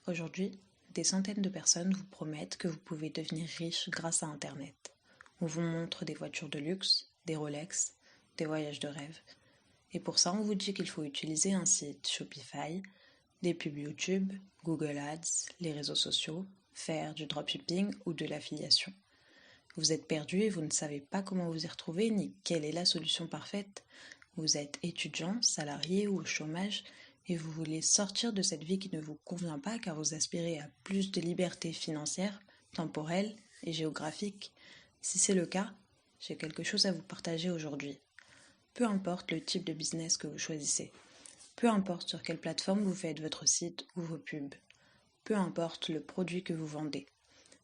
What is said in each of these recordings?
Aujourd'hui, des centaines de personnes vous promettent que vous pouvez devenir riche grâce à Internet. On vous montre des voitures de luxe, des Rolex, des voyages de rêve. Et pour ça, on vous dit qu'il faut utiliser un site Shopify, des pubs YouTube, Google Ads, les réseaux sociaux, faire du dropshipping ou de l'affiliation. Vous êtes perdu et vous ne savez pas comment vous y retrouver ni quelle est la solution parfaite. Vous êtes étudiant, salarié ou au chômage et vous voulez sortir de cette vie qui ne vous convient pas car vous aspirez à plus de liberté financière, temporelle et géographique. Si c'est le cas, j'ai quelque chose à vous partager aujourd'hui. Peu importe le type de business que vous choisissez, peu importe sur quelle plateforme vous faites votre site ou vos pubs, peu importe le produit que vous vendez.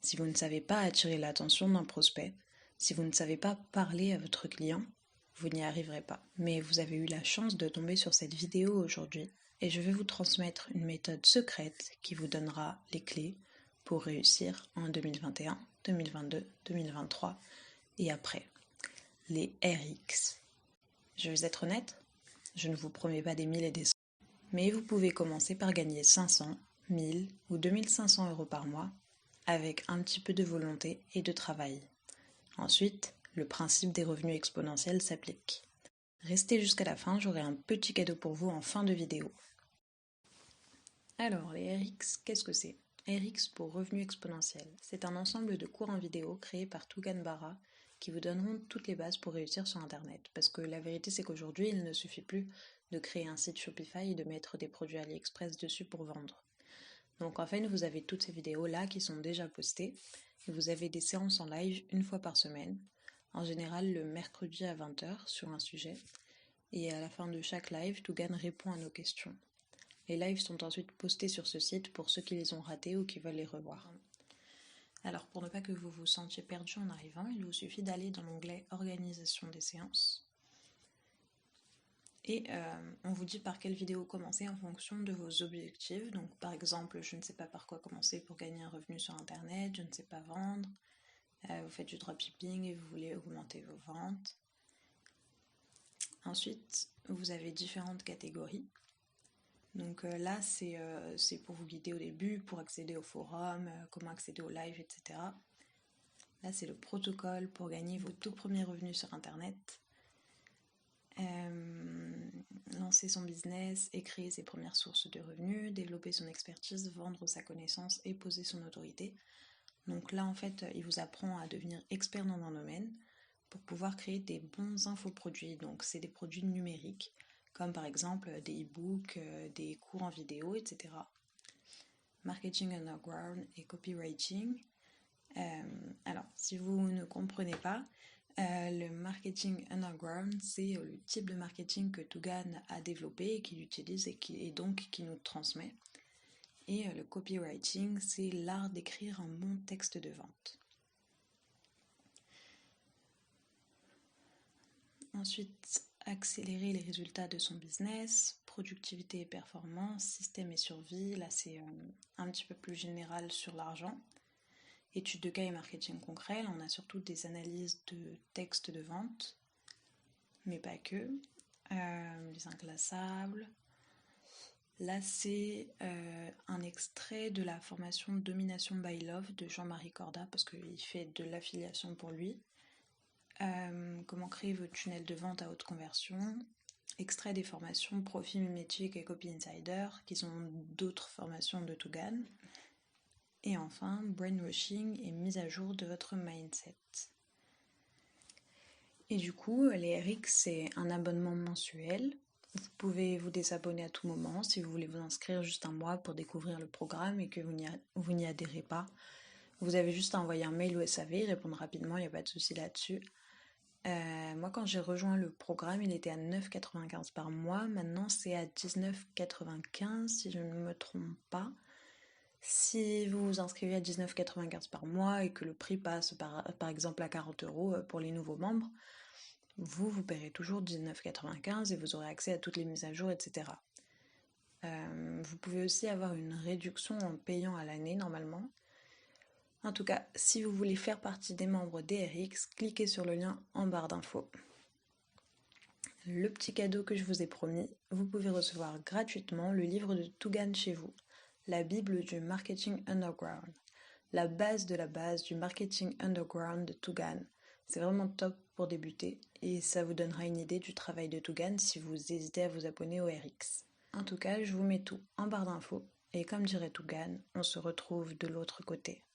Si vous ne savez pas attirer l'attention d'un prospect, si vous ne savez pas parler à votre client, vous n'y arriverez pas. Mais vous avez eu la chance de tomber sur cette vidéo aujourd'hui et je vais vous transmettre une méthode secrète qui vous donnera les clés pour réussir en 2021, 2022, 2023 et après. Les RX. Je vais être honnête, je ne vous promets pas des 1000 et des cents, mais vous pouvez commencer par gagner 500, 1000 ou 2500 euros par mois avec un petit peu de volonté et de travail. Ensuite, le principe des revenus exponentiels s'applique. Restez jusqu'à la fin, j'aurai un petit cadeau pour vous en fin de vidéo. Alors, les RX, qu'est-ce que c'est? RX pour revenus exponentiels. C'est un ensemble de cours en vidéo créés par Tougan Bara qui vous donneront toutes les bases pour réussir sur Internet. Parce que la vérité, c'est qu'aujourd'hui, il ne suffit plus de créer un site Shopify et de mettre des produits AliExpress dessus pour vendre. Donc en fait, vous avez toutes ces vidéos-là qui sont déjà postées et vous avez des séances en live une fois par semaine, en général le mercredi à 20h sur un sujet. Et à la fin de chaque live, Tougan répond à nos questions. Les lives sont ensuite postés sur ce site pour ceux qui les ont ratés ou qui veulent les revoir. Alors pour ne pas que vous vous sentiez perdu en arrivant, il vous suffit d'aller dans l'onglet Organisation des séances. Et on vous dit par quelle vidéo commencer en fonction de vos objectifs. Donc par exemple, je ne sais pas par quoi commencer pour gagner un revenu sur Internet, je ne sais pas vendre, vous faites du dropshipping et vous voulez augmenter vos ventes. Ensuite, vous avez différentes catégories. Donc là, c'est pour vous guider au début, pour accéder au forum, comment accéder au live, etc. Là, c'est le protocole pour gagner vos tout premiers revenus sur Internet. Lancer son business et créer ses premières sources de revenus, développer son expertise, vendre sa connaissance et poser son autorité. Donc là, en fait, il vous apprend à devenir expert dans un domaine pour pouvoir créer des bons infoproduits. Donc c'est des produits numériques, comme par exemple des e-books, des cours en vidéo, etc. Marketing underground et copywriting. Alors, si vous ne comprenez pas, le marketing underground, c'est le type de marketing que Tougan a développé et qu'il utilise et donc qui nous transmet. Et le copywriting, c'est l'art d'écrire un bon texte de vente. Ensuite, accélérer les résultats de son business, productivité et performance, système et survie. Là, c'est un petit peu plus général sur l'argent. Études de cas et marketing concret, là, on a surtout des analyses de textes de vente, mais pas que. Les inclassables. Là, c'est un extrait de la formation Domination by Love de Jean-Marie Corda, parce qu'il fait de l'affiliation pour lui. Comment créer votre tunnel de vente à haute conversion. Extrait des formations Profit Mimétique et Copy Insider, qui sont d'autres formations de Tougan. Et enfin, brainwashing et mise à jour de votre mindset. Et du coup, les RX, c'est un abonnement mensuel. Vous pouvez vous désabonner à tout moment si vous voulez vous inscrire juste un mois pour découvrir le programme et que vous n'y adhérez pas. Vous avez juste à envoyer un mail au SAV, répondre rapidement, il n'y a pas de souci là-dessus. Moi, quand j'ai rejoint le programme, il était à 9,95 par mois. Maintenant, c'est à 19,95 si je ne me trompe pas. Si vous vous inscrivez à 19,95 par mois et que le prix passe par exemple à 40 euros pour les nouveaux membres, vous paierez toujours 19,95 et vous aurez accès à toutes les mises à jour, etc. Vous pouvez aussi avoir une réduction en payant à l'année normalement. En tout cas, si vous voulez faire partie des membres DRX, cliquez sur le lien en barre d'infos. Le petit cadeau que je vous ai promis, vous pouvez recevoir gratuitement le livre de Tougan chez vous, la Bible du marketing underground, la base de la base du marketing underground de Tugan. C'est vraiment top pour débuter et ça vous donnera une idée du travail de Tugan si vous hésitez à vous abonner au RX. En tout cas, je vous mets tout en barre d'infos et comme dirait Tugan, on se retrouve de l'autre côté.